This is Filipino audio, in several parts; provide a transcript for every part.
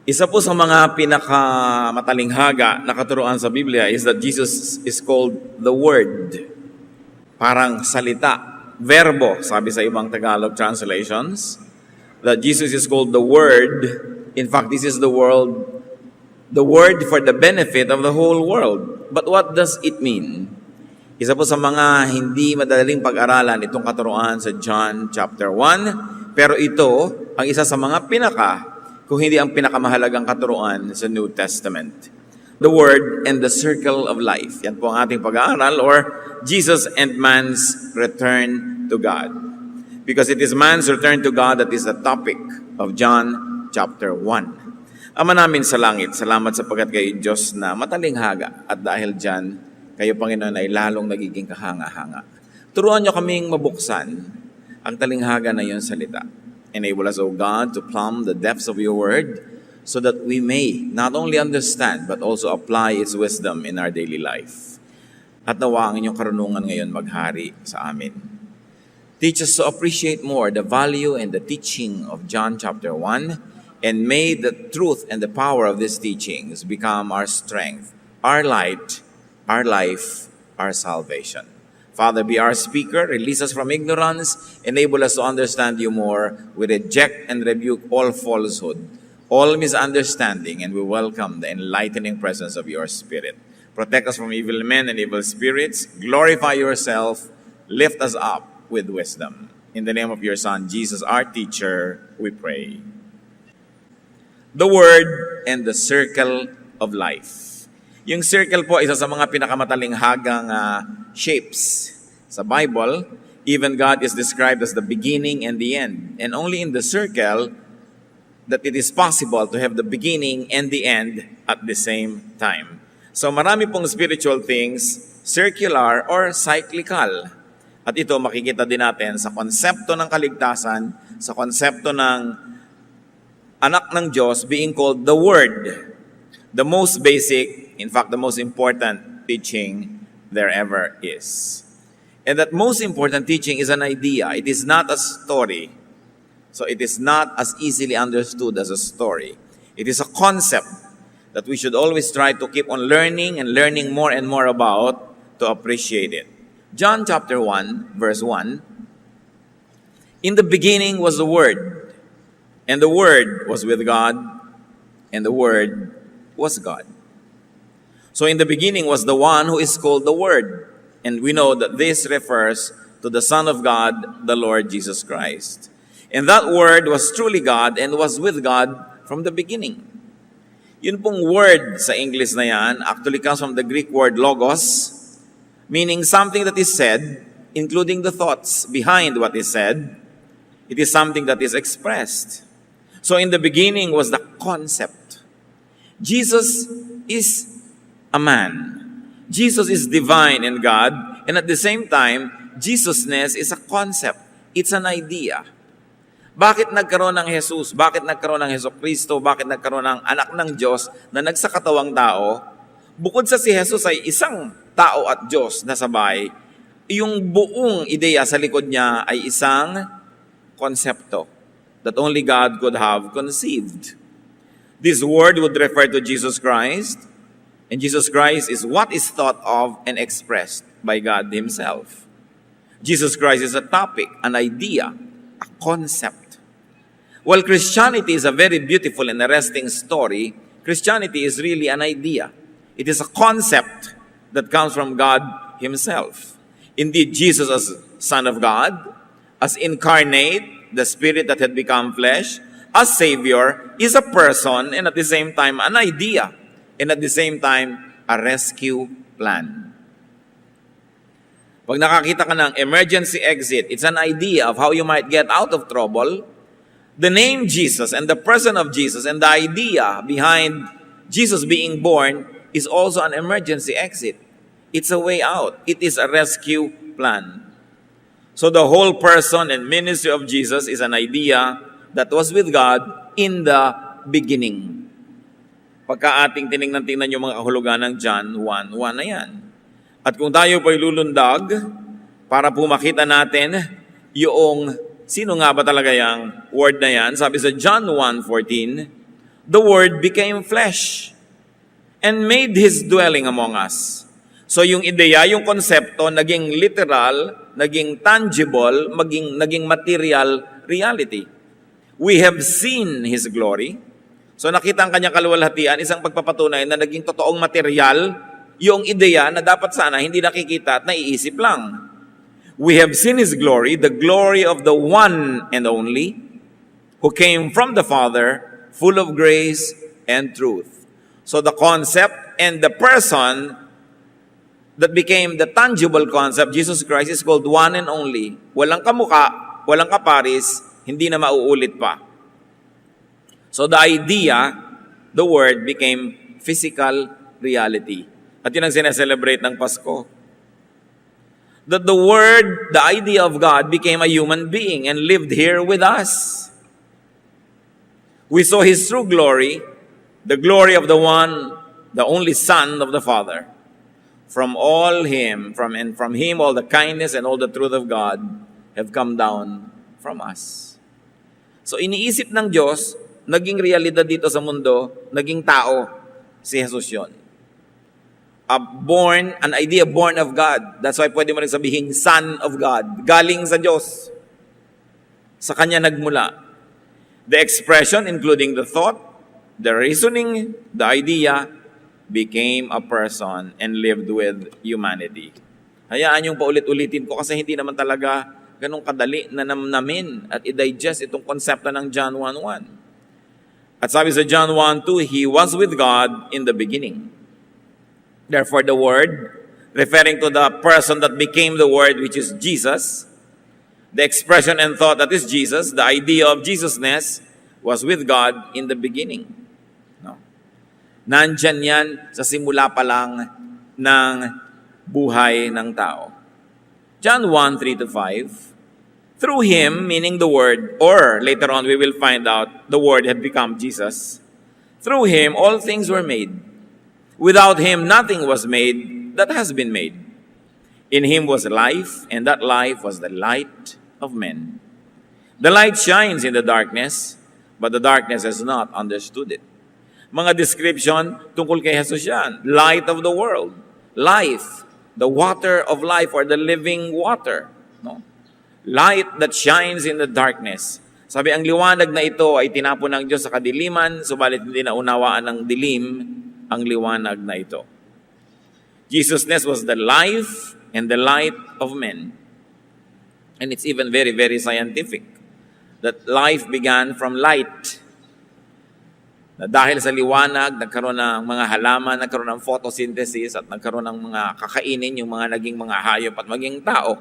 Isa po sa mga pinakamatalighanga na katuruan sa Biblia is that Jesus is called the Word. Parang salita, verbo, sabi sa ibang Tagalog translations, that Jesus is called the Word. In fact, this is the Word for the benefit of the whole world. But what does it mean? Isa po sa mga hindi madaling pag-aralan itong katuruan sa John chapter 1, pero ito ang isa sa mga kung hindi ang pinakamahalagang katuruan sa New Testament. The Word and the Circle of Life. Yan po ang ating pag-aaral, or Jesus and man's return to God. Because it is man's return to God that is the topic of John chapter 1. Ama namin sa langit, salamat sapagkat kayo Diyos na matalinghaga, at dahil dyan, kayo Panginoon ay lalong nagiging kahanga-hanga. Turuan niyo kaming mabuksan ang talinghaga na iyong salita. Enable us, O God, to plumb the depths of your word so that we may not only understand but also apply its wisdom in our daily life. At nawa ang inyong karunungan ngayon maghari sa amin. Teach us to appreciate more the value and the teaching of John chapter 1, and may the truth and the power of these teachings become our strength, our light, our life, our salvation. Father, be our speaker, release us from ignorance, enable us to understand you more. We reject and rebuke all falsehood, all misunderstanding, and we welcome the enlightening presence of your Spirit. Protect us from evil men and evil spirits. Glorify yourself. Lift us up with wisdom. In the name of your Son, Jesus, our teacher, we pray. The Word and the Circle of Life. Yung circle po, isa sa mga pinakamatalighang shapes sa Bible. Even God is described as the beginning and the end. And only in the circle that it is possible to have the beginning and the end at the same time. So marami pong spiritual things, circular or cyclical. At ito makikita din natin sa konsepto ng kaligtasan, sa konsepto ng anak ng Diyos being called the Word. The most basic, in fact, the most important teaching there ever is. And that most important teaching is an idea. It is not a story. So it is not as easily understood as a story. It is a concept that we should always try to keep on learning and learning more and more about to appreciate it. John chapter 1, verse 1. In the beginning was the Word, and the Word was with God, and the Word was God. So in the beginning was the one who is called the Word. And we know that this refers to the Son of God, the Lord Jesus Christ. And that Word was truly God and was with God from the beginning. Yun pong word sa English na yan actually comes from the Greek word logos, meaning something that is said, including the thoughts behind what is said. It is something that is expressed. So in the beginning was the concept. Jesus is a man. Jesus is divine in God, and at the same time, Jesusness is a concept. It's an idea. Bakit nagkaroon ng Jesus? Bakit nagkaroon ng Jesucristo? Bakit nagkaroon ng anak ng Diyos na nagsakatawang tao? Bukod sa si Jesus ay isang tao at Diyos na sabay, yung buong ideya sa likod niya ay isang konsepto that only God could have conceived. This word would refer to Jesus Christ, and Jesus Christ is what is thought of and expressed by God Himself. Jesus Christ is a topic, an idea, a concept. While Christianity is a very beautiful and arresting story, Christianity is really an idea. It is a concept that comes from God Himself. Indeed, Jesus as Son of God, as incarnate, the Spirit that had become flesh, as Savior, is a person and at the same time an idea, and at the same time a rescue plan. Pag nakakita ka ng emergency exit, it's an idea of how you might get out of trouble. The name Jesus and the person of Jesus and the idea behind Jesus being born is also an emergency exit. It's a way out. It is a rescue plan. So the whole person and ministry of Jesus is an idea that was with God in the beginning. Pagka ating tinignan-tingnan yung mga kahulugan ng John 1:1 na yan. At kung tayo po'y lulundag, para po makita natin yung sino nga ba talaga yung word na yan, sabi sa John 1:14, the Word became flesh and made His dwelling among us. So yung ideya, yung konsepto, naging literal, naging tangible, naging material reality. We have seen His glory. So nakita ang kanyang kaluwalhatian, isang pagpapatunay na naging totoong material, yung ideya na dapat sana hindi nakikita at naiisip lang. We have seen His glory, the glory of the one and only, who came from the Father, full of grace and truth. So the concept and the person that became the tangible concept, Jesus Christ, is called one and only. Walang kamuka, walang kaparis, hindi na mauulit pa. So the idea, the Word, became physical reality. At yun ang sineselebrate ng Pasko. That the Word, the idea of God, became a human being and lived here with us. We saw His true glory, the glory of the one, the only Son of the Father. From Him all the kindness and all the truth of God have come down from us. So iniisip ng Diyos, naging realidad dito sa mundo, naging tao, si Jesus yun. An idea born of God. That's why pwede mo rin sabihin, Son of God. Galing sa Diyos. Sa Kanya nagmula. The expression, including the thought, the reasoning, the idea, became a person and lived with humanity. Hayaan yung paulit-ulitin ko kasi hindi naman talaga ganun kadali na namnamin at i-digest itong konsepto ng John 1:1. At sabi sa John 1:2, He was with God in the beginning. Therefore, the Word, referring to the person that became the Word, which is Jesus, the expression and thought that is Jesus, the idea of Jesusness, was with God in the beginning. Nandyan yan sa simula pa lang ng buhay ng tao. John 1:3-5, through Him, meaning the Word, or later on we will find out the Word had become Jesus, through Him all things were made. Without Him nothing was made that has been made. In Him was life, and that life was the light of men. The light shines in the darkness, but the darkness has not understood it. Mga description tungkol kay Jesus yan. Light of the world. Life. The water of life or the living water. No? Light that shines in the darkness. Sabi, ang liwanag na ito ay tinapon ng Diyos sa kadiliman, subalit hindi na unawaan ng dilim ang liwanag na ito. Jesusness was the life and the light of men. And it's even very, very scientific. That life began from light. Na dahil sa liwanag, nagkaroon ng mga halaman, nagkaroon ng photosynthesis at nagkaroon ng mga kakainin, yung mga naging mga hayop at maging tao,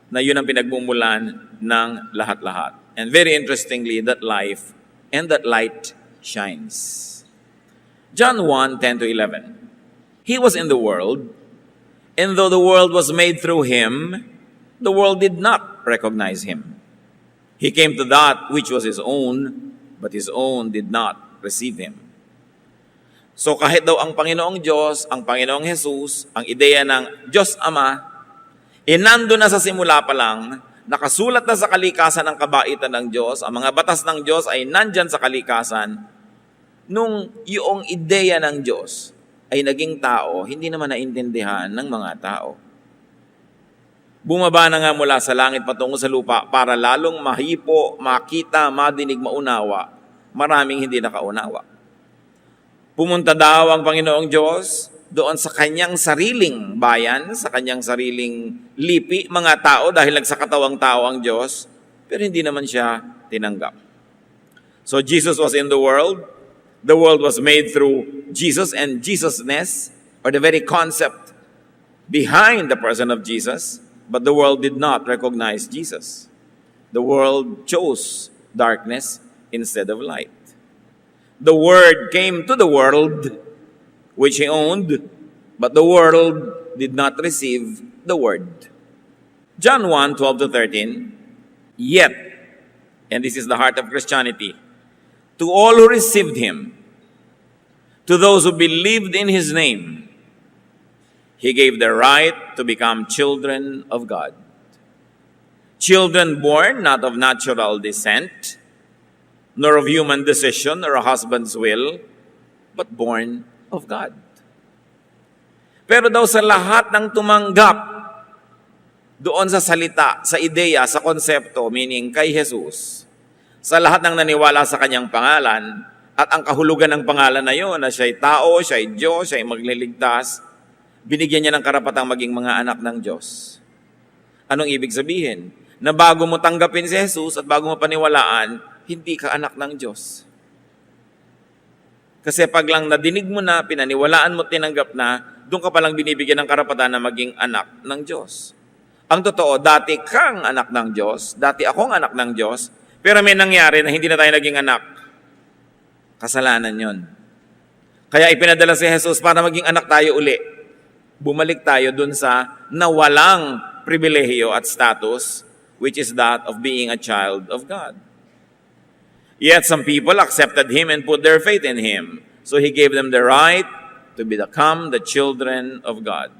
na yun ang pinagmumulan ng lahat-lahat. And very interestingly, that life and that light shines. John 1:10-11. He was in the world, and though the world was made through Him, the world did not recognize Him. He came to that which was His own, but His own did not receive Him. So kahit daw ang Panginoong Diyos, ang Panginoong Jesus, ang ideya ng Diyos Ama, nando na sa simula pa lang, nakasulat na sa kalikasan ng kabaitan ng Diyos, ang mga batas ng Diyos ay nandyan sa kalikasan, nung yung ideya ng Diyos ay naging tao, hindi naman naintindihan ng mga tao. Bumaba na nga mula sa langit patungo sa lupa para lalong mahipo, makita, madinig, maunawa, maraming hindi nakaunawa. Pumunta daw ang Panginoong Diyos doon sa kanyang sariling bayan, sa kanyang sariling lipi, mga tao, dahil nagsakatawang tao ang Diyos, pero hindi naman siya tinanggap. So Jesus was in the world was made through Jesus and Jesusness, or the very concept behind the person of Jesus, but the world did not recognize Jesus. The world chose darkness instead of light. The Word came to the world, which He owned, but the world did not receive the Word. John 1:12-13, yet, and this is the heart of Christianity, to all who received Him, to those who believed in His name, He gave the right to become children of God. Children born not of natural descent, nor of human decision or a husband's will, but born of God. Pero daw sa lahat ng tumanggap doon sa salita, sa ideya, sa konsepto, meaning kay Jesus, sa lahat ng naniwala sa kanyang pangalan, at ang kahulugan ng pangalan na yun, na siya'y tao, siya'y Diyos, siya'y magliligtas, binigyan niya ng karapatang maging mga anak ng Diyos. Anong ibig sabihin? Na bago mo tanggapin si Jesus at bago mo paniwalaan, hindi ka anak ng Diyos. Kasi pag lang nadinig mo na, pinaniwalaan mo, tinanggap na, doon ka palang binibigyan ng karapatan na maging anak ng Diyos. Ang totoo, dati kang anak ng Diyos, dati akong anak ng Diyos, pero may nangyari na hindi na tayo naging anak. Kasalanan yon. Kaya ipinadala si Jesus para maging anak tayo uli. Bumalik tayo dun sa nawalang pribilehiyo at status, which is that of being a child of God. Yet some people accepted Him and put their faith in Him. So He gave them the right to become the children of God.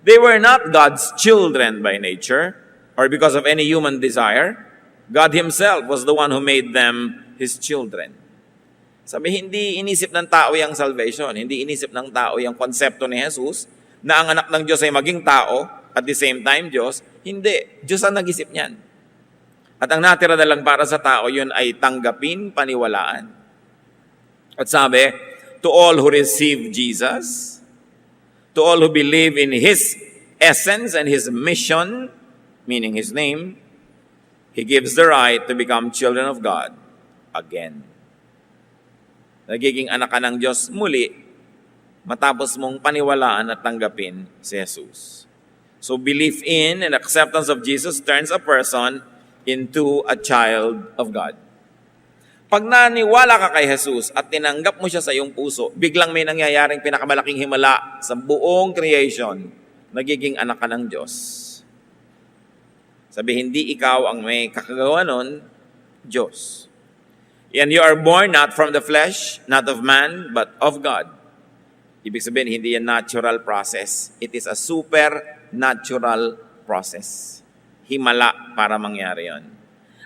They were not God's children by nature or because of any human desire. God Himself was the one who made them His children. Sabi, hindi inisip ng tao yung salvation. Hindi inisip ng tao yung konsepto ni Jesus na ang anak ng Diyos ay maging tao at the same time Diyos. Hindi. Diyos ang nag-isip niyan. At ang natira na lang para sa tao, yun ay tanggapin, paniwalaan. At sabi, to all who receive Jesus, to all who believe in His essence and His mission, meaning His name, He gives the right to become children of God again. Nagiging anak ka ng Diyos muli, matapos mong paniwalaan at tanggapin si Jesus. So belief in and acceptance of Jesus turns a person into a child of God. Pag naniwala ka kay Jesus at tinanggap mo siya sa iyong puso, biglang may nangyayaring pinakamalaking himala sa buong creation. Nagiging anak ka ng Diyos. Sabi, hindi ikaw ang may kakagawa nun, Diyos. And you are born not from the flesh, not of man, but of God. Ibig sabihin, hindi yan natural process. It is a supernatural process. Himala para mangyari yon.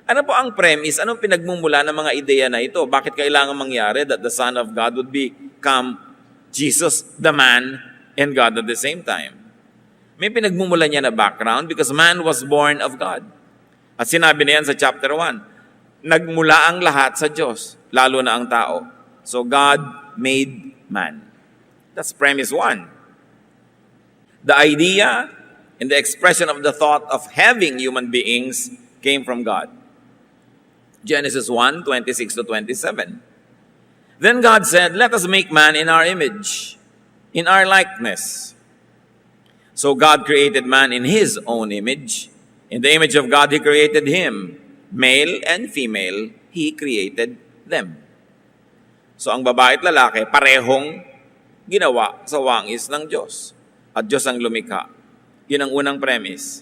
Ano po ang premise? Anong pinagmumula ng mga ideya na ito? Bakit kailangan mangyari that the Son of God would become Jesus, the man, and God at the same time? May pinagmumula niya na background because man was born of God. At sinabi na yan sa chapter 1. Nagmula ang lahat sa Diyos, lalo na ang tao. So God made man. That's premise 1. The idea and the expression of the thought of having human beings came from God. Genesis 1, 26 to 27. Then God said, let us make man in our image, in our likeness. So God created man in His own image. In the image of God, He created him. Male and female, He created them. So ang babae at lalaki, parehong ginawa sa wangis ng Diyos. At Diyos ang lumikha. Yun ang unang premise.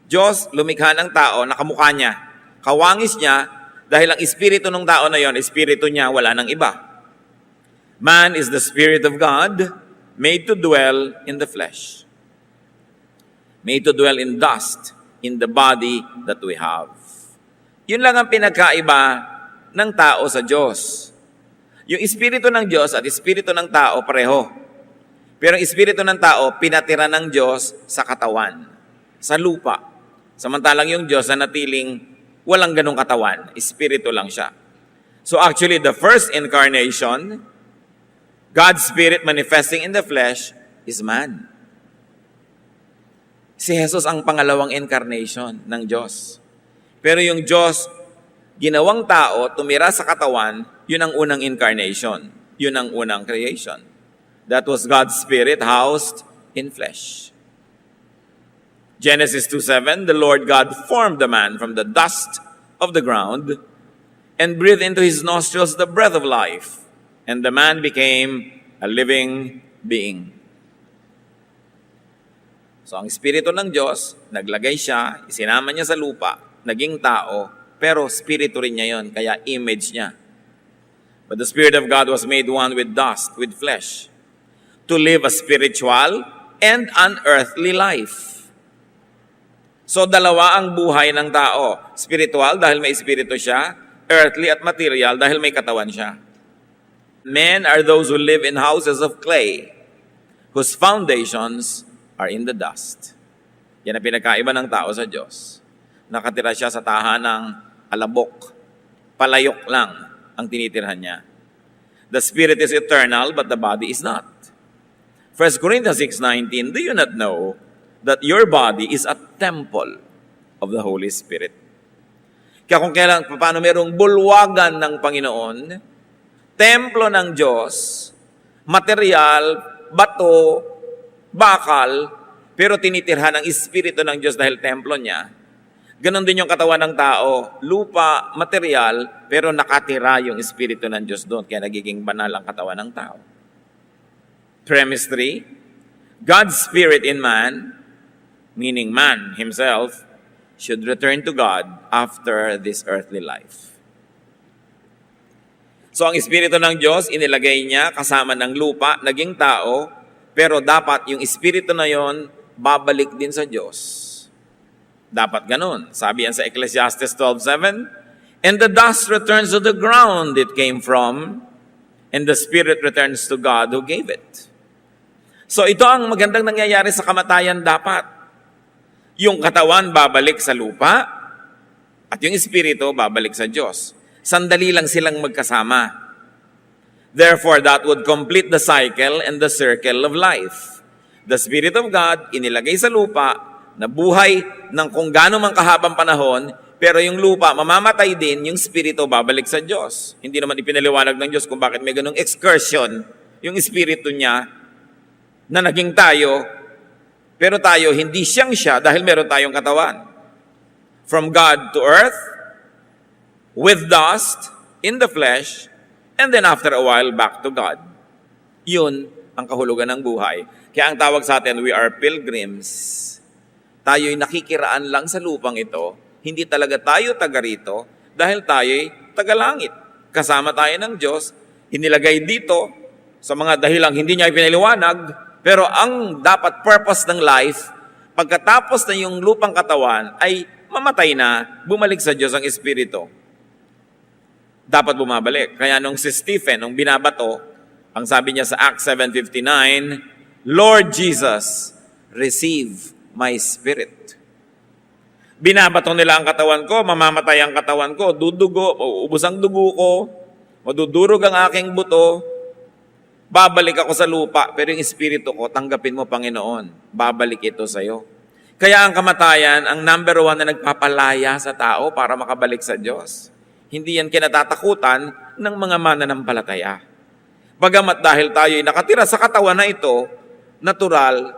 Diyos, lumikha ng tao, nakamukha niya. Kawangis niya, dahil ang espiritu ng tao na yon, espiritu niya, wala nang iba. Man is the Spirit of God, made to dwell in the flesh. Made to dwell in dust, in the body that we have. Yun lang ang pinagkaiba ng tao sa Diyos. Yung espiritu ng Diyos at espiritu ng tao pareho. Pero ang espiritu ng tao, pinatira ng Diyos sa katawan, sa lupa. Samantalang yung Diyos na natiling walang ganong katawan, espiritu lang siya. So actually, the first incarnation, God's Spirit manifesting in the flesh, is man. Si Jesus ang pangalawang incarnation ng Diyos. Pero yung Diyos, ginawang tao, tumira sa katawan, yun ang unang incarnation. Yun ang unang creation. That was God's Spirit housed in flesh. Genesis 2:7, the Lord God formed the man from the dust of the ground and breathed into his nostrils the breath of life, and the man became a living being. So ang Espiritu ng Diyos, naglagay siya, isinama niya sa lupa, naging tao, pero spirito rin niya yon, kaya image niya. But the Spirit of God was made one with dust, with flesh, to live a spiritual and an earthly life. So dalawa ang buhay ng tao. Spiritual dahil may espiritu siya, earthly at material dahil may katawan siya. Men are those who live in houses of clay, whose foundations are in the dust. Yan ang pinagkaiba ng tao sa Diyos. Nakatira siya sa tahanang alabok. Palayok lang ang tinitirhan niya. The spirit is eternal, but the body is not. 1 Corinthians 6:19, do you not know that your body is a temple of the Holy Spirit? Kaya kung paano merong bulwagan ng Panginoon, templo ng Diyos, material, bato, bakal, pero tinitirhan ng Espiritu ng Diyos dahil templo niya. Ganon din yung katawan ng tao, lupa, material, pero nakatira yung Espiritu ng Diyos doon, kaya nagiging banal ang katawan ng tao. Premise 3, God's Spirit in man, meaning man himself, should return to God after this earthly life. So ang Espiritu ng Diyos, inilagay niya kasama ng lupa, naging tao, pero dapat yung Espiritu na yon babalik din sa Diyos. Dapat ganun. Sabi yan sa Ecclesiastes 12:7, and the dust returns to the ground it came from, and the spirit returns to God who gave it. So ito ang magandang nangyayari sa kamatayan dapat. Yung katawan babalik sa lupa, at yung espiritu babalik sa Diyos. Sandali lang silang magkasama. Therefore, that would complete the cycle and the circle of life. The Spirit of God, inilagay sa lupa, na buhay ng kung gaano mang kahabang panahon, pero yung lupa, mamamatay din, yung Espiritu babalik sa Diyos. Hindi naman ipinaliwanag ng Diyos kung bakit may ganung excursion, yung Espiritu niya, na naging tayo, pero tayo, hindi siyang siya dahil meron tayong katawan. From God to earth, with dust, in the flesh, and then after a while, back to God. Yun ang kahulugan ng buhay. Kaya ang tawag sa atin, we are pilgrims. Tayo'y nakikiraan lang sa lupang ito. Hindi talaga tayo taga rito dahil tayo'y taga langit. Kasama tayo ng Diyos, inilagay dito sa mga dahilang hindi niya ipinaliwanag, pero ang dapat purpose ng life, pagkatapos na yung lupang katawan, ay mamatay na, bumalik sa Diyos ang Espiritu. Dapat bumabalik. Kaya nung si Stephen, nung binabato, ang sabi niya sa Acts 7:59, Lord Jesus, receive my spirit. Binabato nila ang katawan ko, mamamatay ang katawan ko, dudugo, uubos ang dugo ko, madudurog ang aking buto, babalik ako sa lupa, pero yung espiritu ko, tanggapin mo, Panginoon, babalik ito sa iyo. Kaya ang kamatayan, ang number 1 na nagpapalaya sa tao para makabalik sa Diyos. Hindi yan kinatatakutan ng mga mananampalataya. Bagamat dahil tayo'y nakatira sa katawan na ito, natural,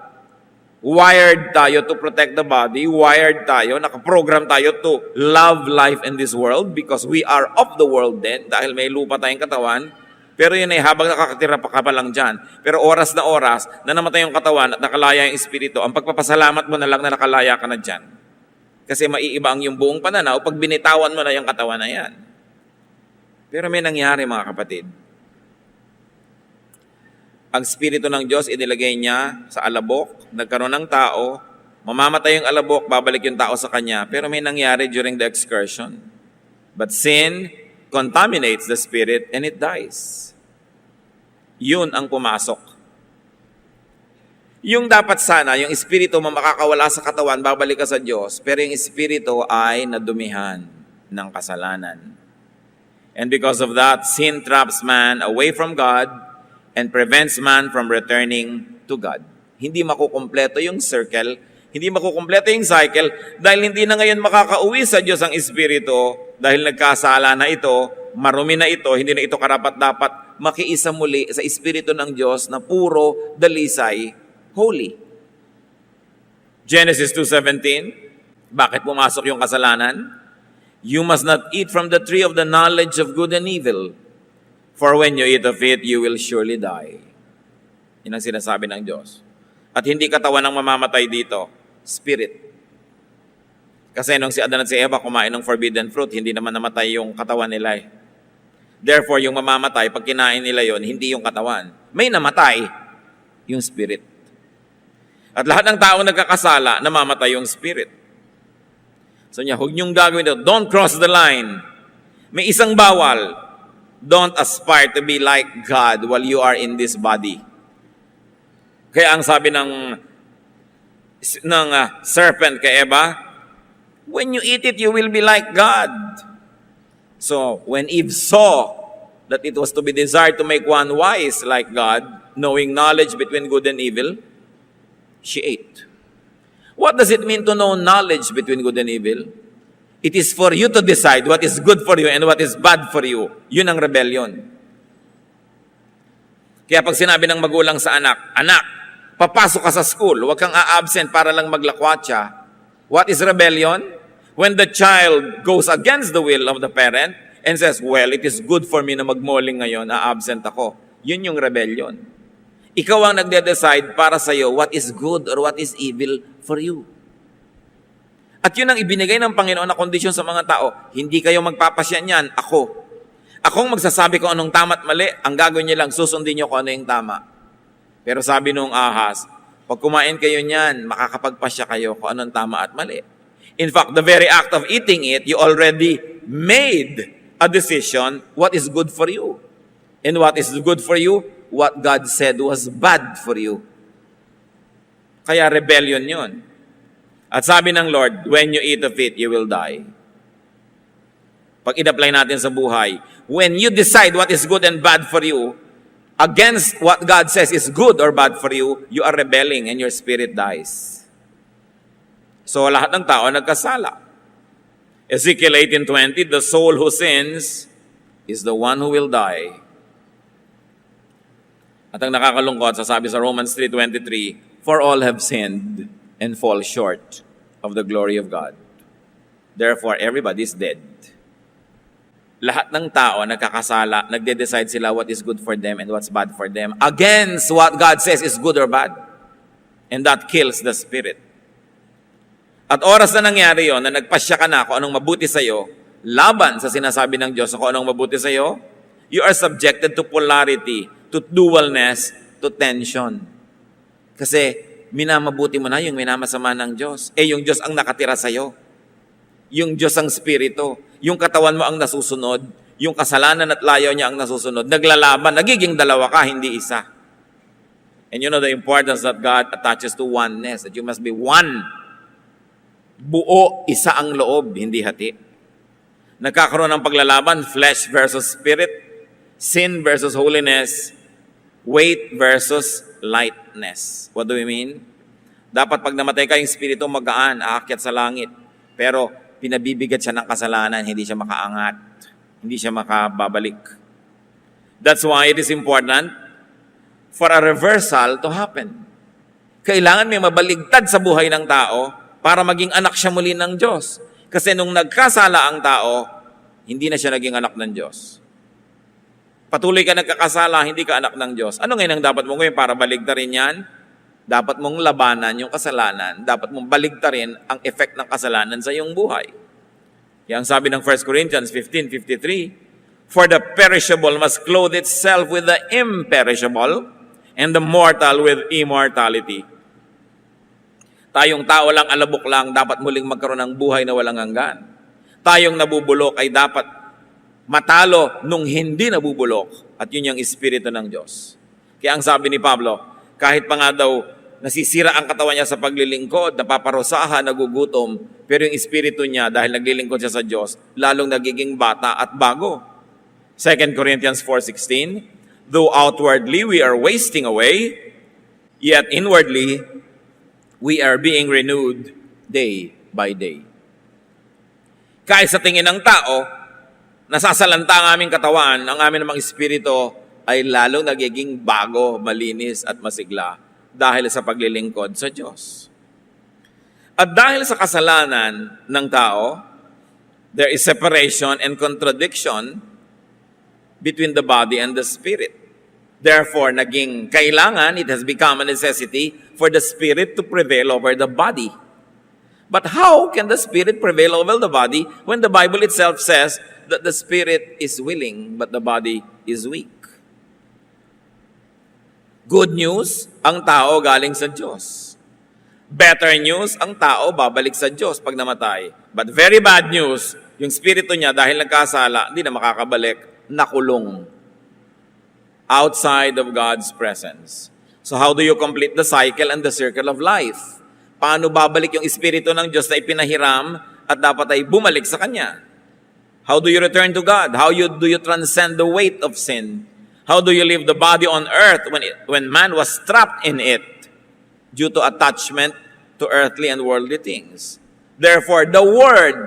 wired tayo to protect the body, wired tayo, nakaprogram tayo to love life in this world because we are of the world din, dahil may lupa tayong katawan. Pero yun ay habang nakakatira pa lang dyan. Pero oras na oras na namatay yung katawan at nakalaya yung espiritu, ang pagpapasalamat mo na lang na nakalaya ka na dyan. Kasi maiiba ang yung buong pananaw pag binitawan mo na yung katawan na yan. Pero may nangyari mga kapatid. Ang Espiritu ng Diyos, inilagay niya sa alabok, nagkaroon ng tao, mamamatay yung alabok, babalik yung tao sa kanya, pero may nangyari during the excursion. But sin contaminates the spirit and it dies. Yun ang pumasok. Yung dapat sana, yung espiritu mo makakawala sa katawan, babalik ka sa Diyos, pero yung espiritu ay nadumihan ng kasalanan. And because of that, sin traps man away from God and prevents man from returning to God. Hindi makukumpleto yung circle, hindi makukumpleto yung cycle, dahil hindi na ngayon makakauwi sa Diyos ang espiritu, dahil nagkasala na ito, marumi na ito, hindi na ito karapat-dapat, makiisa muli sa espiritu ng Diyos na puro, dalisay, holy. Genesis 2:17, bakit pumasok yung kasalanan? You must not eat from the tree of the knowledge of good and evil, for when you eat of it, you will surely die. Yan ang sinasabi ng Diyos. At hindi katawan ang mamamatay dito, spirit. Kasi nung si Adan at si Eva kumain ng forbidden fruit, hindi naman namatay yung katawan nila eh. Therefore, yung mamamatay, pag kinain nila yon, hindi yung katawan. May namatay, yung spirit. At lahat ng taong nagkakasala, namamatay yung spirit. So niya, huwag niyong gagawin ito. Don't cross the line. May isang bawal. Don't aspire to be like God while you are in this body. Kaya ang sabi ng serpent kay Eva, when you eat it, you will be like God. So, when Eve saw that it was to be desired to make one wise like God, knowing knowledge between good and evil, she ate. What does it mean to know knowledge between good and evil? It is for you to decide what is good for you and what is bad for you. Yun ang rebellion. Kaya pag sinabi ng magulang sa anak, anak, papasok ka sa school, huwag kang a-absent para lang maglakwatsa. What is rebellion? When the child goes against the will of the parent and says, well, it is good for me na magmoling ngayon, a-absent ako. Yun yung rebellion. Ikaw ang nagde-decide para sa'yo what is good or what is evil for you. At yun ang ibinigay ng Panginoon na kondisyon sa mga tao. Hindi kayo magpapasya niyan, ako. Akong magsasabi kung anong tama at mali, ang gagawin niyo lang, susundin niyo kung ano yung tama. Pero sabi nung ahas, pag kumain kayo niyan, makakapagpasya kayo kung anong tama at mali. In fact, the very act of eating it, you already made a decision what is good for you. And what is good for you, what God said was bad for you. Kaya rebellion yun. At sabi ng Lord, when you eat of it, you will die. Pag in-apply natin sa buhay, when you decide what is good and bad for you, against what God says is good or bad for you, you are rebelling and your spirit dies. So lahat ng tao nagkasala. Ezekiel 18:20, the soul who sins is the one who will die. At ang nakakalungkot, sasabi sa Romans 3:23, for all have sinned and fall short of the glory of God. Therefore, everybody is dead. Lahat ng tao nagkakasala, nagde-decide sila what is good for them and what's bad for them against what God says is good or bad. And that kills the spirit. At oras na nangyari yon, na nagpasya ka na kung anong mabuti sa'yo, laban sa sinasabi ng Diyos kung anong mabuti sa'yo, you are subjected to polarity, to dualness, to tension. Kasi minamabuti mo na yung minamasama ng Diyos. Yung Diyos ang nakatira sa'yo. Yung Diyos ang spirito. Yung katawan mo ang nasusunod. Yung kasalanan at layaw niya ang nasusunod. Naglalaban. Nagiging dalawa ka, hindi isa. And you know the importance that God attaches to oneness. That you must be one. Buo, isa ang loob, hindi hati. Nagkakaroon ng paglalaban, flesh versus spirit, sin versus holiness, weight versus lightness. What do we mean? Dapat pag namatay ka, yung spirito magaan, aakyat sa langit. Pero pinabibigat siya ng kasalanan, hindi siya makaangat. Hindi siya makababalik. That's why it is important for a reversal to happen. Kailangan may mabaligtad sa buhay ng tao para maging anak siya muli ng Diyos. Kasi nung nagkasala ang tao, hindi na siya naging anak ng Diyos. Patuloy ka nagkakasala, hindi ka anak ng Diyos. Ano ngayon ang dapat mo gawin para baligtarin yan? Dapat mong labanan yung kasalanan. Dapat mong baligtarin ang effect ng kasalanan sa iyong buhay. Kaya ang sabi ng 1 Corinthians 15:53, for the perishable must clothe itself with the imperishable, and the mortal with immortality. Tayong tao lang, alabok lang, dapat muling magkaroon ng buhay na walang hanggan. Tayong nabubulok ay dapat matalo nung hindi nabubulok. At yun yung espiritu ng Diyos. Kaya ang sabi ni Pablo, kahit pa nga daw nasisira ang katawan niya sa paglilingkod, napaparusahan, nagugutom, pero yung espiritu niya, dahil naglilingkod siya sa Diyos, lalong nagiging bata at bago. 2 Corinthians 4:16, though outwardly we are wasting away, yet inwardly we are being renewed day by day. Kahit sa tingin ng tao, nasasalanta ang aming katawan, ang aming namang espiritu ay lalong nagiging bago, malinis at masigla dahil sa paglilingkod sa Diyos. At dahil sa kasalanan ng tao, there is separation and contradiction between the body and the spirit. Therefore, naging kailangan, it has become a necessity for the spirit to prevail over the body. But how can the spirit prevail over the body when the Bible itself says that the spirit is willing but the body is weak? Good news, ang tao galing sa Diyos. Better news, ang tao babalik sa Diyos pag namatay. But very bad news, yung spirito niya dahil nagkasala, hindi na makakabalik, nakulong outside of God's presence. So how do you complete the cycle and the circle of life? Paano babalik yung espiritu ng Diyos na ipinahiram at dapat ay bumalik sa Kanya? How do you return to God? How do you transcend the weight of sin? How do you leave the body on earth when man was trapped in it due to attachment to earthly and worldly things? Therefore, the Word,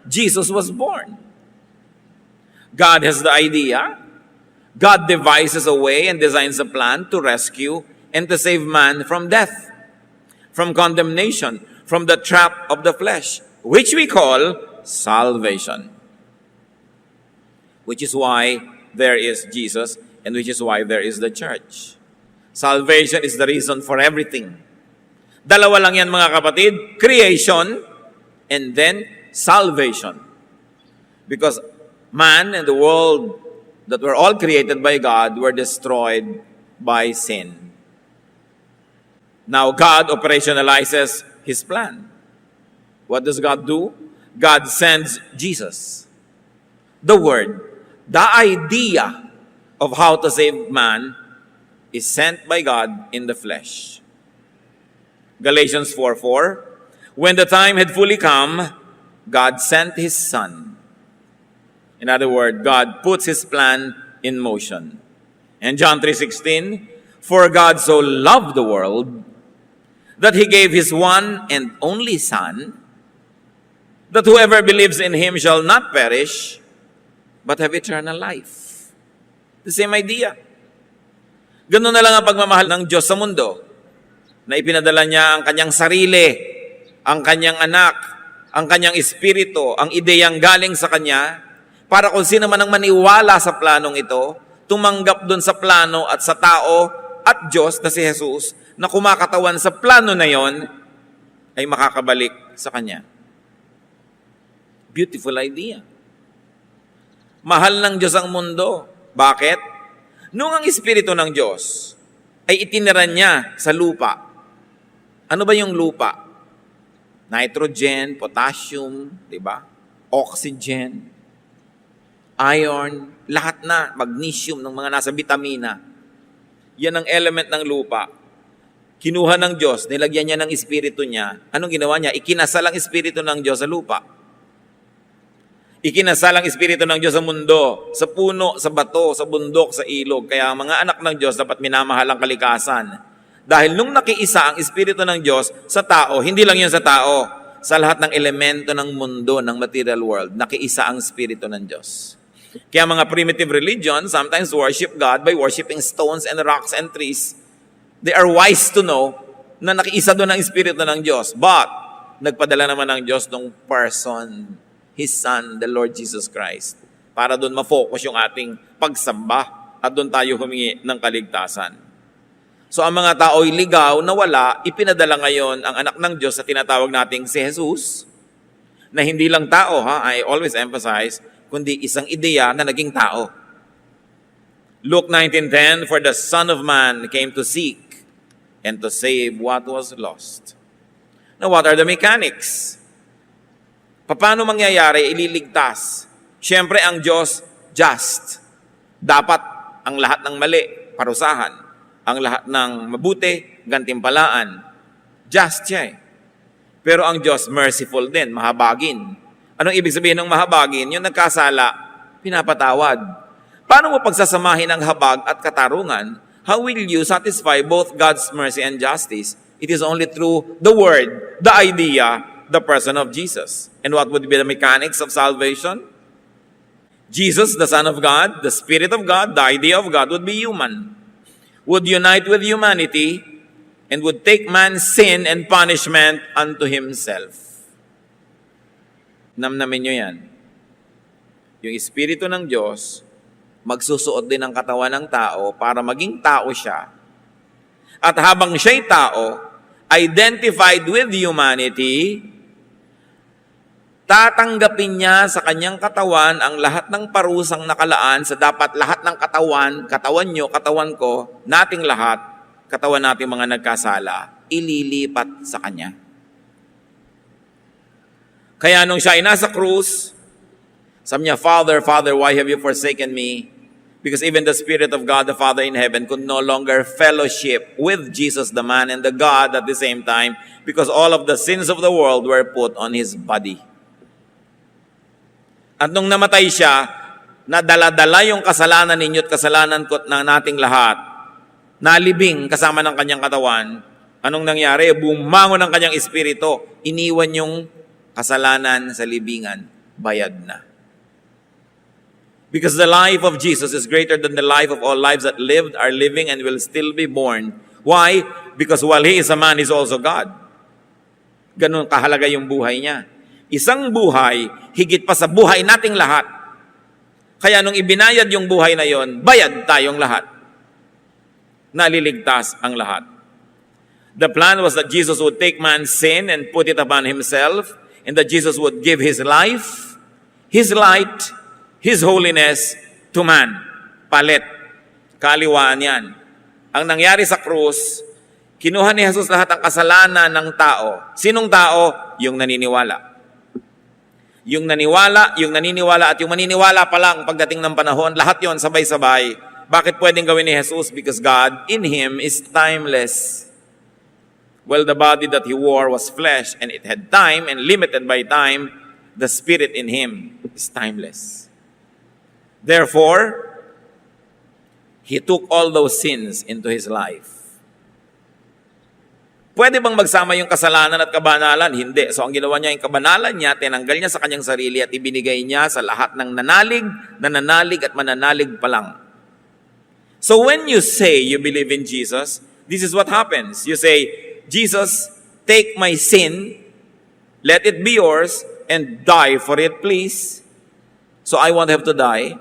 Jesus was born. God has the idea. God devises a way and designs a plan to rescue and to save man from death, from condemnation, from the trap of the flesh, which we call salvation. Which is why there is Jesus and which is why there is the church. Salvation is the reason for everything. Dalawa lang yan mga kapatid, creation and then salvation. Because man and the world that were all created by God were destroyed by sin. Now God operationalizes His plan. What does God do? God sends Jesus. The Word, the idea of how to save man is sent by God in the flesh. Galatians 4:4, when the time had fully come, God sent His Son. In other words, God puts His plan in motion. And John 3:16, for God so loved the world that He gave His one and only Son, that whoever believes in Him shall not perish, but have eternal life. The same idea. Ganun na lang ang pagmamahal ng Diyos sa mundo, na ipinadala niya ang kanyang sarili, ang kanyang anak, ang kanyang espiritu, ang ideyang galing sa kanya, para kung sino man ang maniwala sa planong ito, tumanggap dun sa plano at sa tao at Diyos na si Jesus, na kumakatawan sa plano na yon, ay makakabalik sa kanya. Beautiful idea. Mahal ng Diyos ang mundo. Bakit? Nung ang espiritu ng Diyos ay itinira niya sa lupa. Ano ba yung lupa? Nitrogen, potassium, di ba? Oxygen, iron, lahat na, magnesium ng mga nasa vitamina. Yan ang element ng lupa. Kinuha ng Diyos, nilagyan niya ng espiritu niya. Anong ginawa niya? Ikinasal ang espiritu ng Diyos sa lupa. Ikinasal ang espiritu ng Diyos sa mundo, sa puno, sa bato, sa bundok, sa ilog. Kaya ang mga anak ng Diyos dapat minamahal ang kalikasan. Dahil nung nakiisa ang espiritu ng Diyos sa tao, hindi lang yun sa tao, sa lahat ng elemento ng mundo, ng material world, nakiisa ang espiritu ng Diyos. Kaya mga primitive religion sometimes worship God by worshiping stones and rocks and trees. They are wise to know na nakiisa doon ang espiritu ng Diyos. But, nagpadala naman ng Diyos ng person, His Son, the Lord Jesus Christ, para doon ma-focus yung ating pagsamba at doon tayo humingi ng kaligtasan. So ang mga tao'y ligaw na wala, ipinadala ngayon ang anak ng Diyos na tinatawag nating si Jesus, na hindi lang tao, I always emphasize, kundi isang ideya na naging tao. Luke 19:10, for the Son of Man came to seek and to save what was lost. Now what are the mechanics? Paano mangyayari? Ililigtas. Siyempre ang Diyos, just. Dapat ang lahat ng mali, parusahan. Ang lahat ng mabuti, gantimpalaan. Just siya eh. Pero ang Diyos, merciful din, mahabagin. Anong ibig sabihin ng mahabagin? Yung nagkasala, pinapatawad. Paano mo pagsasamahin ang habag at katarungan? How will you satisfy both God's mercy and justice? It is only through the Word, the idea, the person of Jesus. And what would be the mechanics of salvation? Jesus, the Son of God, the Spirit of God, the idea of God would be human. Would unite with humanity and would take man's sin and punishment unto himself. Namnamin nyo yan. Yung Espiritu ng Diyos, magsusuot din ng katawan ng tao para maging tao siya. At habang siya'y tao, identified with humanity, tatanggapin niya sa kanyang katawan ang lahat ng parusang nakalaan sa dapat lahat ng katawan nyo, katawan ko, nating lahat, katawan nating mga nagkasala, ililipat sa kanya. Kaya nung siya ay nasa krus, sabi niya, Father, Father, why have you forsaken me? Because even the Spirit of God, the Father in heaven, could no longer fellowship with Jesus, the man, and the God at the same time, because all of the sins of the world were put on His body. At nung namatay siya, nadala-dala yung kasalanan ninyo at kasalanan ko na nating lahat, nalibing kasama ng kanyang katawan. Anong nangyari? Bumangon ng kanyang espiritu, iniwan yung kasalanan sa libingan, bayad na. Because the life of Jesus is greater than the life of all lives that lived, are living, and will still be born. Why? Because while He is a man, He is also God. Ganun kahalaga yung buhay niya. Isang buhay, higit pa sa buhay nating lahat. Kaya nung ibinayad yung buhay na yon, bayad tayong lahat. Naliligtas ang lahat. The plan was that Jesus would take man's sin and put it upon Himself, and that Jesus would give His life, His light, His holiness to man. Palit. Kaliwaan yan. Ang nangyari sa krus, kinuha ni Jesus lahat ang kasalanan ng tao. Sinong tao? Yung naniniwala. Yung naniniwala at yung maniniwala pa lang pagdating ng panahon, lahat yon sabay-sabay. Bakit pwedeng gawin ni Jesus? Because God in Him is timeless. Well, the body that He wore was flesh, and it had time, and limited by time, the Spirit in Him is timeless. Therefore, He took all those sins into His life. Pwede bang magsama yung kasalanan at kabanalan? Hindi. So ang ginawa niya, yung kabanalan niya, tinanggal niya sa kanyang sarili at ibinigay niya sa lahat ng nananalig at mananalig pa lang. So when you say you believe in Jesus, this is what happens. You say, Jesus, take my sin, let it be yours, and die for it, please. So I won't have to die.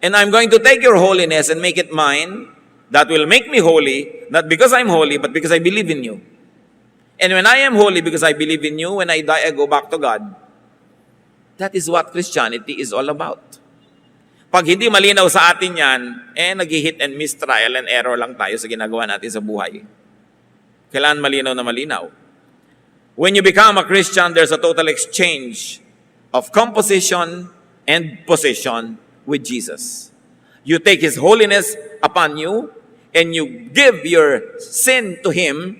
And I'm going to take your holiness and make it mine. That will make me holy, not because I'm holy, but because I believe in you. And when I am holy because I believe in you, when I die, I go back to God. That is what Christianity is all about. Pag hindi malinaw sa atin yan, nag-hit and miss, trial and error lang tayo sa ginagawa natin sa buhay. Kailangan malinaw na malinaw. When you become a Christian, there's a total exchange of composition and position with Jesus. You take His holiness upon you, and you give your sin to Him,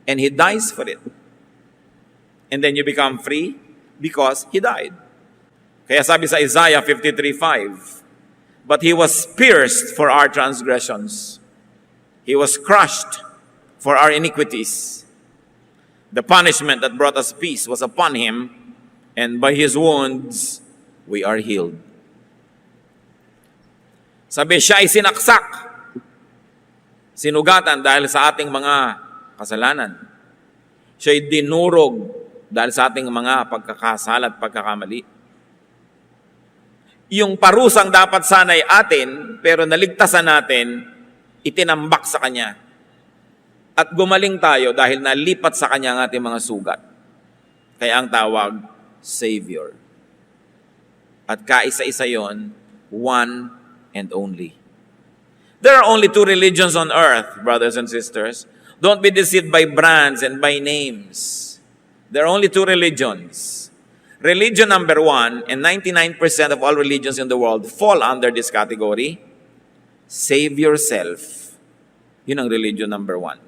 and He dies for it. And then you become free because He died. Kaya sabi sa Isaiah 53:5, but He was pierced for our transgressions. He was crushed for our iniquities. The punishment that brought us peace was upon Him, and by His wounds we are healed. Sabi, siya ay sinaksak, sinugatan dahil sa ating mga kasalanan. Siya ay dinurog dahil sa ating mga pagkakasala at pagkakamali. Yung parusang dapat sana'y atin, pero naligtasan natin, itinambak sa Kanya. At gumaling tayo dahil nalipat sa Kanya ang ating mga sugat. Kaya ang tawag, Savior. At kaisa-isa yon, one and only. There are only two religions on earth, brothers and sisters. Don't be deceived by brands and by names. There are only two religions. Religion number one, and 99% of all religions in the world fall under this category. Save yourself. Yun ang religion number one.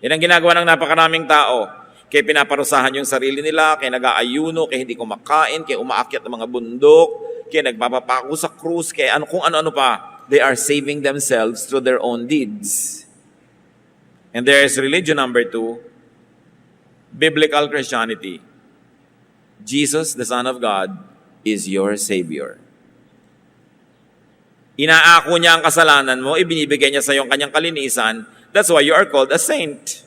Yan ang ginagawa ng napakaraming tao. Kaya pinaparusahan yung sarili nila, kaya nag-aayuno, kaya hindi kumakain, kaya umaakyat ng mga bundok, kaya nagpapapako sa krus, kaya kung ano-ano pa. They are saving themselves through their own deeds. And there is religion number two, biblical Christianity. Jesus, the Son of God, is your Savior. Inaako niya ang kasalanan mo, ibinibigay niya sa iyo ang kanyang kalinisan. That's why you are called a saint.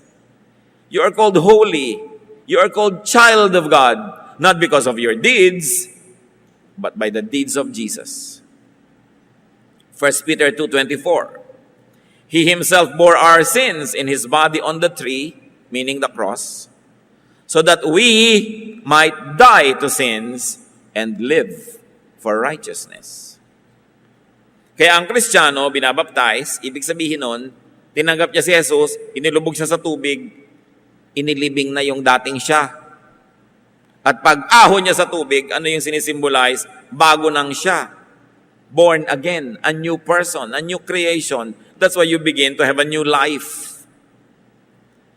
You are called holy. You are called child of God, not because of your deeds, but by the deeds of Jesus. 1 Peter 2:24. He Himself bore our sins in His body on the tree, meaning the cross, so that we might die to sins and live for righteousness. Kaya ang Kristiyano, binabaptize, ibig sabihin nun, tinanggap niya si Jesus, inilubog siya sa tubig, inilibing na yung dating siya. At pag ahon niya sa tubig, ano yung sinisimbolize? Bago nang siya. Born again, a new person, a new creation. That's why you begin to have a new life.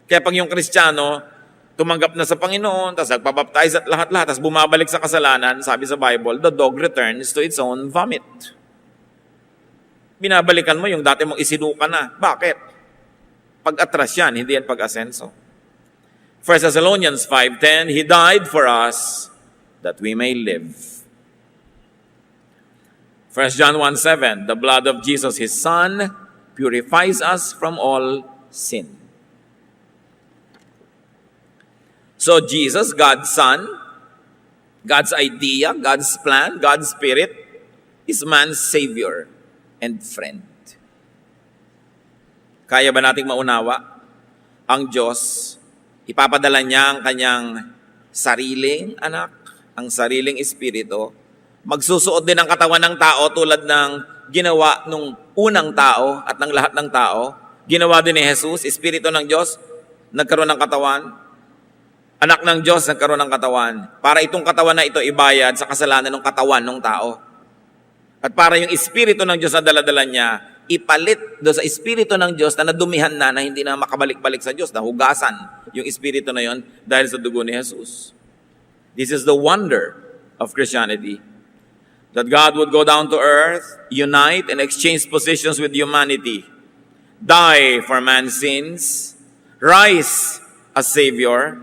Kaya pag yung Kristiyano, tumanggap na sa Panginoon, tapos nagpabaptize at lahat-lahat, tapos bumabalik sa kasalanan, sabi sa Bible, the dog returns to its own vomit. Binabalikan mo yung dati mong isinuka na. Bakit? Pag-atras yan, hindi yan pag-asenso. 1 Thessalonians 5:10, He died for us that we may live. 1 John 1:7, the blood of Jesus, His Son, purifies us from all sin. So Jesus, God's Son, God's idea, God's plan, God's Spirit, is man's Savior and friend. Kaya ba nating maunawa? Ang Diyos, ipapadala niya ang kanyang sariling anak, ang sariling espiritu, magsusuot din ang katawan ng tao tulad ng ginawa nung unang tao at ng lahat ng tao. Ginawa din ni Jesus, espiritu ng Diyos, nagkaroon ng katawan. Anak ng Diyos, nagkaroon ng katawan. Para itong katawan na ito ibayad sa kasalanan ng katawan ng tao. At para yung espiritu ng Diyos na daladala niya, ipalit do sa espiritu ng Diyos na nadumihan na hindi na makabalik-balik sa Diyos, nahugasan yung espiritu na yon dahil sa dugo ni Jesus. This is the wonder of Christianity. That God would go down to earth, unite and exchange positions with humanity, die for man's sins, rise as Savior,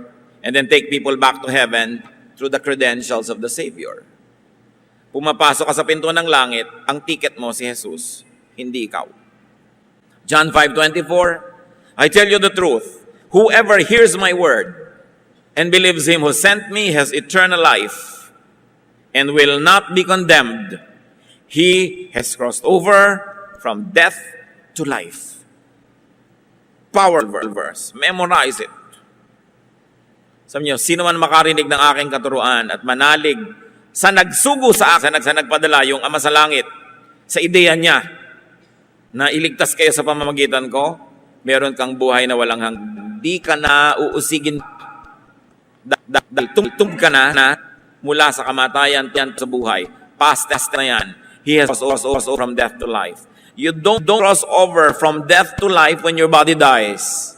and then take people back to heaven through the credentials of the Savior. Pumapasok ka sa pinto ng langit, ang ticket mo si Jesus, hindi ikaw. John 5:24, I tell you the truth, whoever hears my word and believes Him who sent me has eternal life and will not be condemned. He has crossed over from death to life. Powerful verse. Memorize it. Sabi niyo, sino man makarinig ng aking katuruan at manalig sa nagsugo sa akin, sa nagpadala yung Ama sa langit, sa ideya niya na iligtas kayo sa pamamagitan ko, meron kang buhay na walang hanggan. Di ka na uusigin, tungtong ka na mula sa kamatayan sa buhay. Past na yan. He has crossed over from death to life. You don't cross over from death to life when your body dies.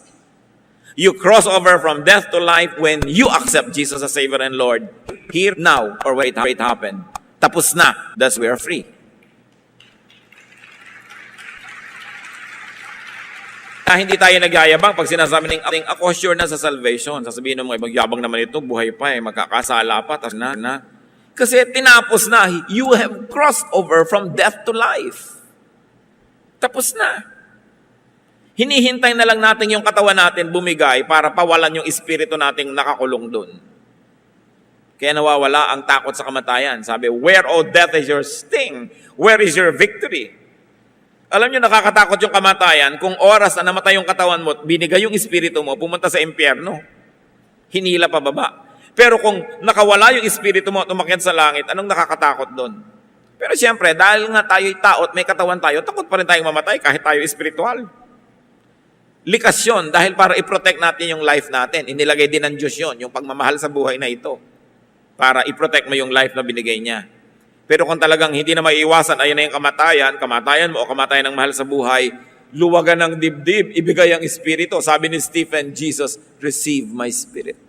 You cross over from death to life when you accept Jesus as Savior and Lord. Here, now, or wait, it happened. Tapos na. Thus we are free. Hindi tayo nagyayabang pag sinasabi ng ating ako sure na sa salvation. Sasabihin ng mga magyabang naman ito, buhay pa magkakasala pa, tas na. Kasi tinapos na. You have crossed over from death to life. Tapos na. Hinihintay na lang natin yung katawan natin bumigay para pawalan yung espiritu nating nakakulong doon. Kaya nawawala ang takot sa kamatayan. Sabi, where, O death, is your sting? Where is your victory? Alam nyo, nakakatakot yung kamatayan kung oras na namatay yung katawan mo, binigay yung espiritu mo, pumunta sa impyerno. Hinila pa baba. Pero kung nakawala yung espiritu mo at umakyat sa langit, anong nakakatakot doon? Pero siyempre, dahil nga tayo'y tao at may katawan tayo, takot pa rin tayong mamatay kahit tayo espiritual. Likas yun dahil para i-protect natin yung life natin. Inilagay din ng Diyos yun, yung pagmamahal sa buhay na ito. Para i-protect mo yung life na binigay niya. Pero kung talagang hindi na maiiwasan, ayun na yung kamatayan mo o kamatayan ng mahal sa buhay, luwagan ng dibdib, ibigay ang espiritu. Sabi ni Stephen, Jesus, receive my spirit.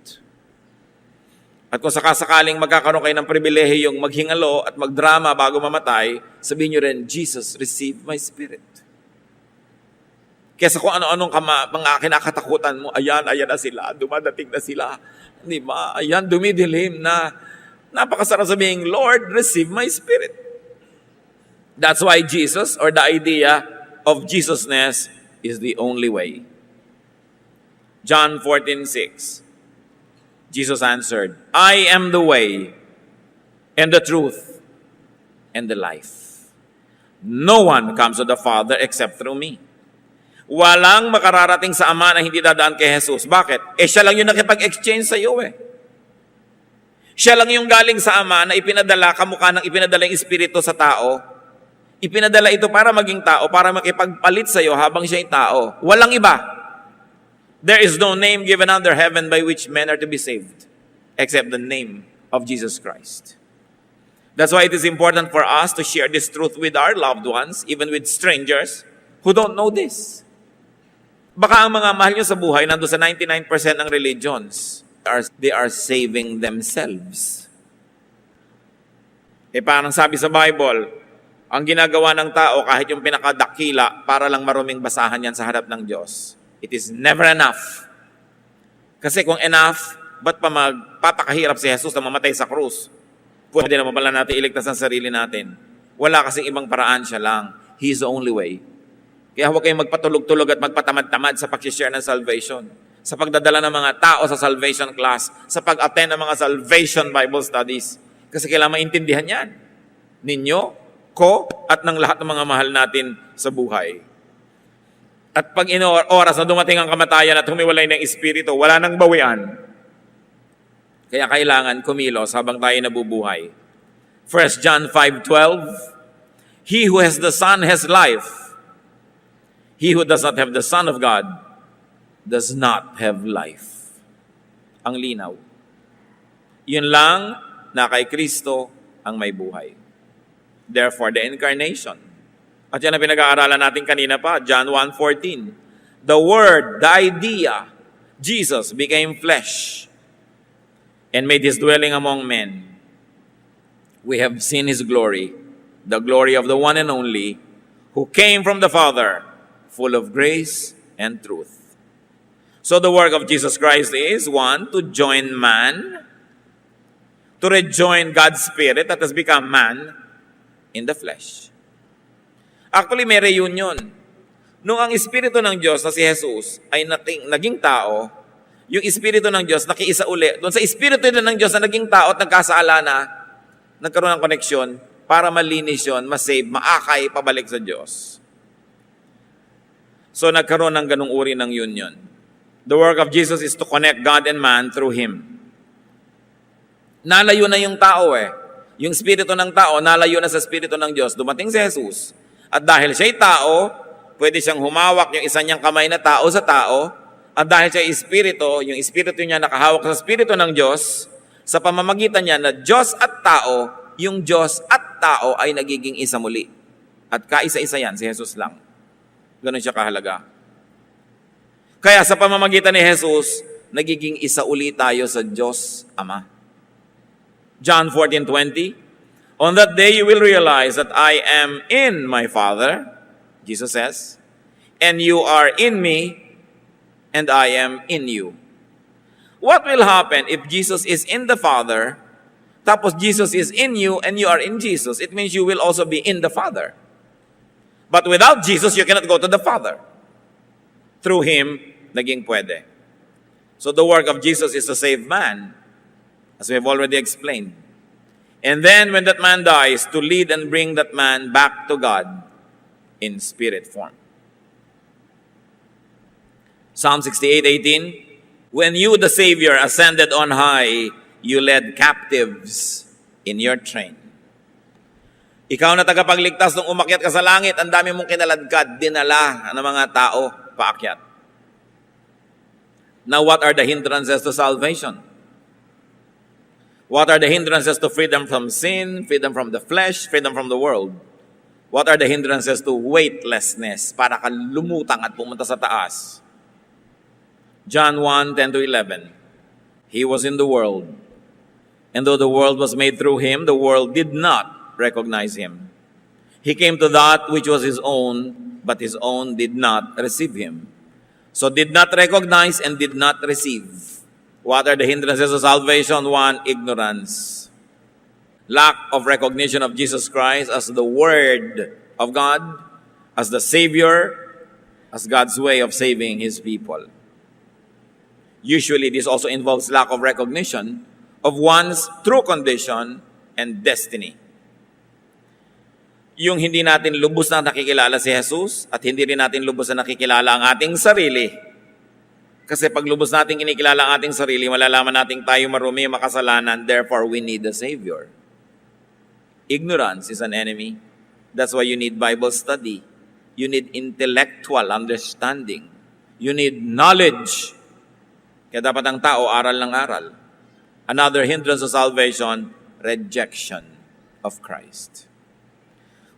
At kung sakasakaling magkakaroon kayo ng pribilehiyong maghingalo at magdrama bago mamatay, sabihin nyo rin, Jesus, receive my spirit. Kesa kung ano-anong mga kinakatakutan mo, ayan na sila, dumadating na sila. Di ba? Ayan, dumidilim na. Napakasarap sabihin, Lord, receive my spirit. That's why Jesus, or the idea of Jesusness, is the only way. John 14:6. Jesus answered, I am the way, and the truth, and the life. No one comes to the Father except through me. Walang makararating sa Ama na hindi dadaan kay Jesus. Bakit? Siya lang yung nakipag-exchange sa iyo Siya lang yung galing sa Ama na ipinadala, kamukha ng ipinadala yung Espiritu sa tao. Ipinadala ito para maging tao, para makipagpalit sa iyo habang siya'y tao. Walang iba. There is no name given under heaven by which men are to be saved. except the name of Jesus Christ. That's why it is important for us to share this truth with our loved ones, even with strangers who don't know this. Baka ang mga mahal nyo sa buhay, nandun sa 99% ng religions, they are saving themselves. Parang sabi sa Bible, ang ginagawa ng tao kahit yung pinakadakila para lang maruming basahan yan sa harap ng Diyos. It is never enough. Kasi kung enough, ba't pa magpapakahirap si Jesus na mamatay sa krus? Pwede naman pala natin iligtas ang sarili natin. Wala kasing ibang paraan, siya lang. He is the only way. Kaya huwag kayong magpatulog-tulog at magpatamad-tamad sa pag-share ng salvation, sa pagdadala ng mga tao sa salvation class, sa pag-attend ng mga salvation Bible studies. Kasi kailangan maintindihan yan. Ninyo, ko, at ng lahat ng mga mahal natin sa buhay. At pag oras na dumating ang kamatayan at humiwalay ng espiritu, wala nang bawian. Kaya kailangan kumilos habang tayo nabubuhay. 1 John 5:12, He who has the Son has life. He who does not have the Son of God does not have life. Ang linaw. Yun lang na kay Kristo ang may buhay. Therefore, the incarnation. At yan ang pinag-aaralan natin kanina pa, John 1:14. The Word, the idea, Jesus became flesh and made His dwelling among men. We have seen His glory, the glory of the one and only, who came from the Father, full of grace and truth. So the work of Jesus Christ is, one, to join man, to rejoin God's Spirit that has become man in the flesh. Actually, may reunion. Nung ang Espiritu ng Diyos na si Jesus ay naging tao, yung Espiritu ng Diyos nakiisa uli. Doon sa Espiritu ng Diyos na naging tao at nagkasala na, nagkaroon ng koneksyon para malinis yun, masave, maakay, pabalik sa Diyos. So nagkaroon ng ganung uri ng union. The work of Jesus is to connect God and man through Him. Nalayo na yung tao Yung Espiritu ng tao, nalayo na sa Espiritu ng Diyos. Dumating si Jesus. At dahil siya'y tao, pwede siyang humawak yung isa niyang kamay na tao sa tao. At dahil siya'y Espiritu, yung Espiritu niya nakahawak sa Espiritu ng Diyos, sa pamamagitan niya na Diyos at tao, yung Diyos at tao ay nagiging isa muli. At kaisa-isa yan, si Jesus lang. Ganun siya kahalaga. Kaya sa pamamagitan ni Jesus, nagiging isa uli tayo sa Diyos Ama. John 14:20, On that day you will realize that I am in my Father, Jesus says, and you are in me, and I am in you. What will happen if Jesus is in the Father, tapos Jesus is in you, and you are in Jesus? It means you will also be in the Father. But without Jesus, you cannot go to the Father. Through Him, naging pwede. So the work of Jesus is to save man, as we have already explained. And then when that man dies, to lead and bring that man back to God in spirit form. Psalm 68:18, When you, the Savior, ascended on high, you led captives in your train. Ikaw na tagapagligtas nung umakyat ka sa langit, ang dami mong kinaladkad, dinala ng mga tao paakyat. Now, what are the hindrances to salvation? What are the hindrances to freedom from sin, freedom from the flesh, freedom from the world? What are the hindrances to weightlessness para ka lumutang at pumunta sa taas? John 1:10-11. He was in the world, and though the world was made through Him, the world did not recognize Him. He came to that which was His own, but His own did not receive Him. So did not recognize and did not receive. What are the hindrances of salvation? One, ignorance. Lack of recognition of Jesus Christ as the Word of God, as the Savior, as God's way of saving His people. Usually, this also involves lack of recognition of one's true condition and destiny. Yung hindi natin lubos na nakikilala si Jesus at hindi rin natin lubos na nakikilala ang ating sarili. Kasi pag lubos natin kinikilala ang ating sarili, malalaman natin tayo marumi, makasalanan, therefore we need a Savior. Ignorance is an enemy. That's why you need Bible study. You need intellectual understanding. You need knowledge. Kaya dapat ang tao aral ng aral. Another hindrance of salvation, rejection of Christ.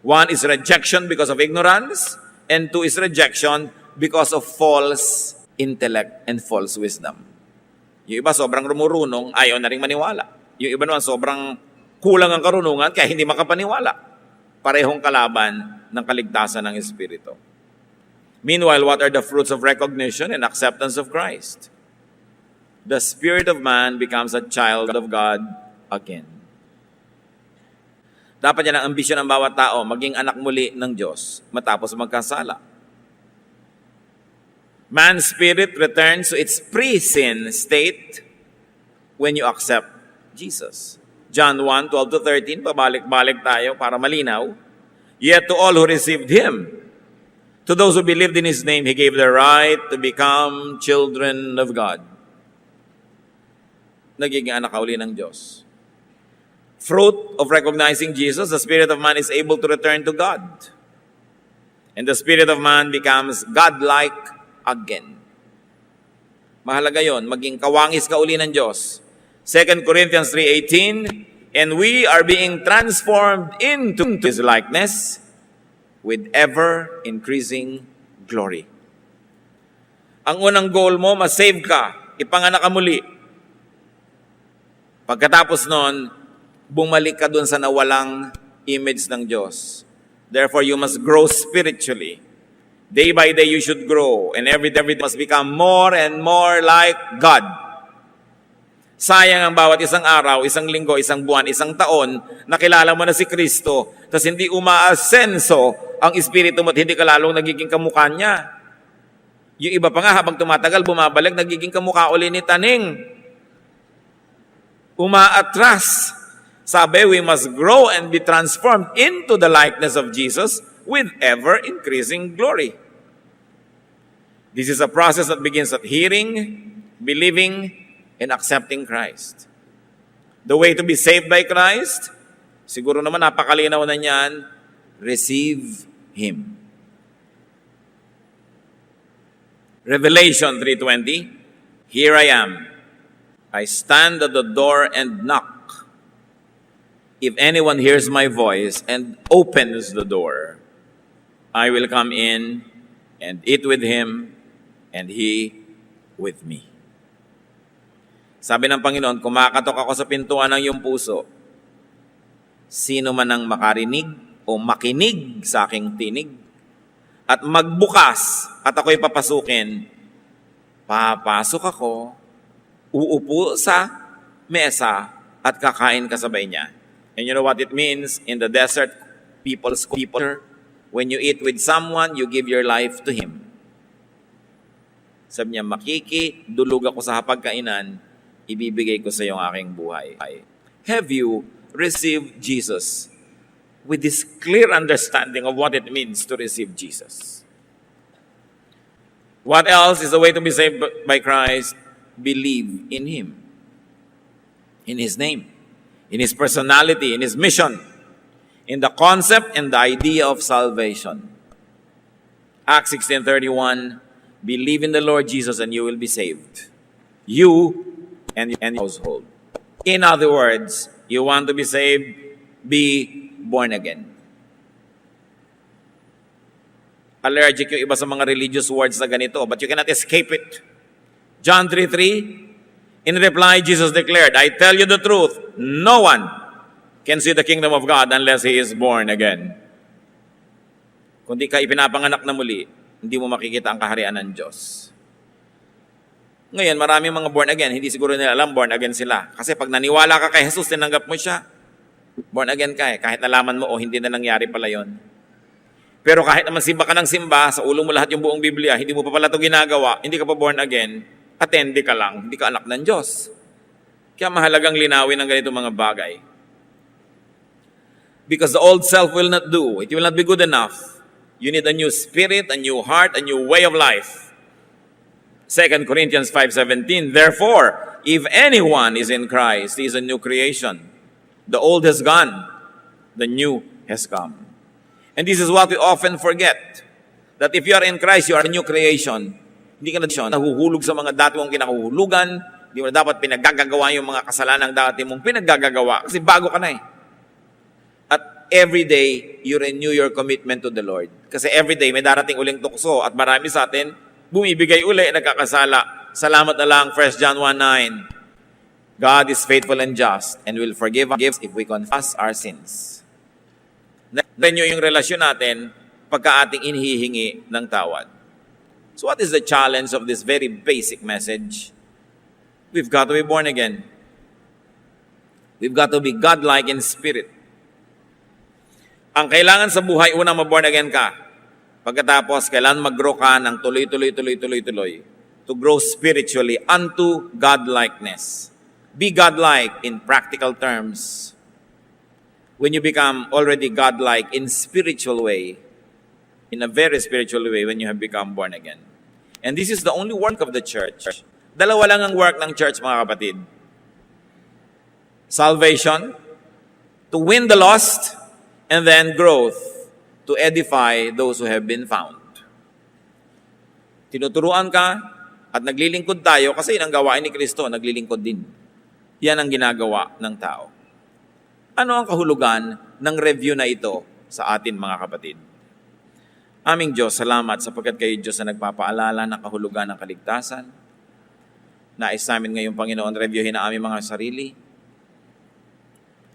One is rejection because of ignorance, and two is rejection because of false intellect and false wisdom. Yung iba sobrang rumurunong, ayaw na rin maniwala. Yung iba naman sobrang kulang ang karunungan, kaya hindi makapaniwala. Parehong kalaban ng kaligtasan ng Espiritu. Meanwhile, what are the fruits of recognition and acceptance of Christ? The spirit of man becomes a child of God again. Dapat yan ang ambisyon ng bawat tao, maging anak muli ng Diyos matapos magkasala. Man's spirit returns to its pre-sin state when you accept Jesus. John 1:12-13, pabalik-balik tayo para malinaw. Yet to all who received Him, to those who believed in His name, He gave the right to become children of God. Nagiging anak ka uli ng Diyos. Fruit of recognizing Jesus, the spirit of man is able to return to God. And the spirit of man becomes God-like again. Mahalaga yon, maging kawangis ka uli ng Diyos. 2 Corinthians 3:18, and we are being transformed into His likeness with ever-increasing glory. Ang unang goal mo, masave ka, ipanganak ka muli. Pagkatapos nun, bumalik ka dun sa nawalang image ng Diyos. Therefore, you must grow spiritually. Day by day, you should grow. And every day must become more and more like God. Sayang ang bawat isang araw, isang linggo, isang buwan, isang taon, nakilala mo na si Kristo, tapos hindi umaasenso ang Espiritu mo at hindi ka lalong nagiging kamukha niya. Yung iba pa nga, habang tumatagal, bumabalik, nagiging kamukha uli ni Taning. Umaatras. Sabi, we must grow and be transformed into the likeness of Jesus with ever-increasing glory. This is a process that begins at hearing, believing, and accepting Christ. The way to be saved by Christ, siguro naman napakalinaw na niyan, receive Him. Revelation 3:20, here I am. I stand at the door and knock. If anyone hears my voice and opens the door, I will come in and eat with him and he with me. Sabi ng Panginoon, kumakatok ako sa pintuan ng iyong puso. Sino man ang makarinig o makinig sa aking tinig at magbukas at ako'y papasukin, papasok ako, uupo sa mesa at kakain kasabay niya. And you know what it means? In the desert, people, when you eat with someone, you give your life to him. Sabi niya, dulog ako sa hapagkainan, ibibigay ko sa iyo ang aking buhay. Have you received Jesus with this clear understanding of what it means to receive Jesus? What else is the way to be saved by Christ? Believe in Him, in His name, in His personality, in His mission, in the concept and the idea of salvation. Acts 16:31, believe in the Lord Jesus and you will be saved. You and your household. In other words, you want to be saved, be born again. Allergic yung iba sa mga religious words na ganito, but you cannot escape it. John 3:3, in reply, Jesus declared, I tell you the truth, no one can see the kingdom of God unless he is born again. Kung di ka ipinapanganak na muli, hindi mo makikita ang kaharian ng Diyos. Ngayon, maraming mga born again, hindi siguro nila alam born again sila. Kasi pag naniwala ka kay Jesus, tinanggap mo siya, born again ka eh, kahit nalaman mo o hindi na nangyari pala yon. Pero kahit naman simba ka ng simba, sa ulo mo lahat yung buong Biblia, hindi mo pa pala ito ginagawa, hindi ka pa born again, attende ka lang, hindi ka anak ng Diyos. Kaya mahalagang linawin ang ganitong mga bagay. Because the old self will not do. It will not be good enough. You need a new spirit, a new heart, a new way of life. 2 Corinthians 5:17, therefore, if anyone is in Christ, he is a new creation. The old has gone, the new has come. And this is what we often forget, that if you are in Christ, you are a new creation. Hindi ka na nahuhulog sa mga dati mong kinahuhulugan, Di mo na dapat pinaggagawa yung mga kasalanang dati mong pinaggagawa kasi bago ka na eh. At every day, you renew your commitment to the Lord. Kasi every day, may darating uling tukso at marami sa atin, bumibigay uli, nagkakasala. Salamat na lang, 1 John 1:9. God is faithful and just and will forgive us if we confess our sins. Renew yung relasyon natin pagka ating inihihingi ng tawad. So what is the challenge of this very basic message? We've got to be born again. We've got to be God-like in spirit. Ang kailangan sa buhay, unang ma-born again ka. Pagkatapos, kailangan mag-grow ka ng tuloy. To grow spiritually unto God-likeness. Be God-like in practical terms. When you become already God-like in spiritual way, in a very spiritual way when you have become born again. And this is the only work of the church. Dalawa lang ang work ng church, mga kapatid. Salvation, to win the lost, and then growth, to edify those who have been found. Tinuturuan ka at naglilingkod tayo kasi yun ang gawain ni Kristo, naglilingkod din. Yan ang ginagawa ng tao. Ano ang kahulugan ng review na ito sa atin, mga kapatid? Aming Diyos, salamat sapagkat kayo Diyos na nagpapaalala ng kahulugan ng kaligtasan. Nais namin ngayong Panginoon, reviewin na aming mga sarili.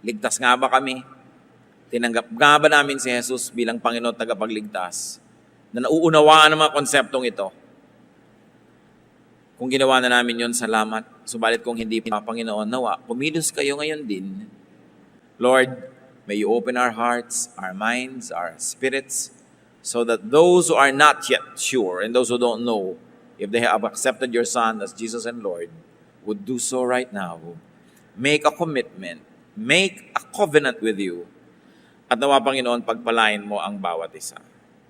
Ligtas nga ba kami? Tinanggap nga ba namin si Jesus bilang Panginoon at tagapagligtas? Na nauunawaan ang mga konseptong ito. Kung ginawa na namin yon, salamat. Subalit kung hindi pa, Panginoon, nawa, pumilos kayo ngayon din. Lord, may you open our hearts, our minds, our spirits, so that those who are not yet sure and those who don't know if they have accepted your Son as Jesus and Lord would do so right now. Make a commitment. Make a covenant with you. At nawa, Panginoon, pagpalain mo ang bawat isa.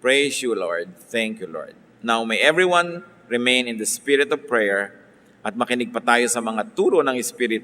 Praise you, Lord. Thank you, Lord. Now, may everyone remain in the spirit of prayer at makinig pa tayo sa mga turo ng Espiritu.